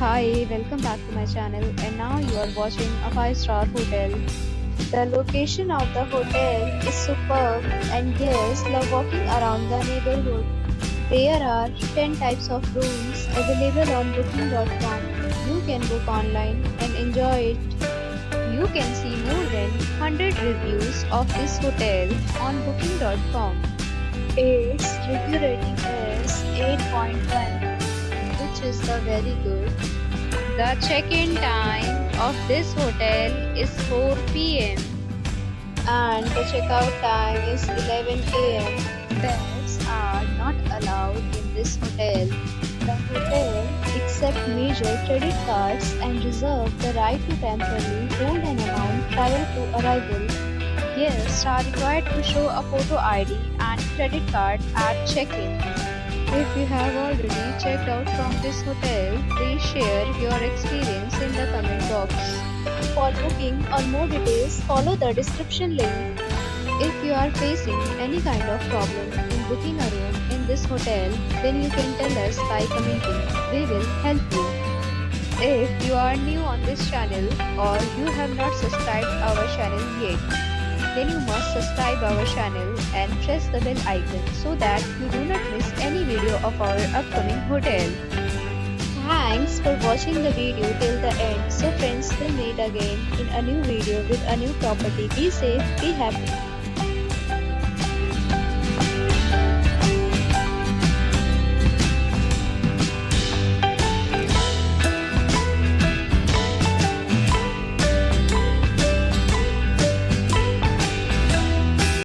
Hi, welcome back to my channel, and now you are watching a 5-star hotel. The location of the hotel is superb and guests love walking around the neighborhood. There are 10 types of rooms available on booking.com. You can book online and enjoy it. You can see more than 100 reviews of this hotel on booking.com. Its review rating is 8.1, which is the very good. The check-in time of this hotel is 4 p.m. and the checkout time is 11 a.m. Pets are not allowed in this hotel. The hotel accepts major credit cards and reserves the right to temporarily hold an amount prior to arrival. Guests are required to show a photo ID and credit card at check-in. If you have already checked out from this hotel, please share your experience in the comment box. For booking or more details, follow the description link. If you are facing any kind of problem in booking a room in this hotel, then you can tell us by commenting. We will help you. If you are new on this channel or you have not subscribed our channel yet, then you must subscribe our channel and press the bell icon so that you do not miss any video of our upcoming hotel. Thanks for watching the video till the end. So friends, will meet again in a new video with a new property. Be safe, be happy.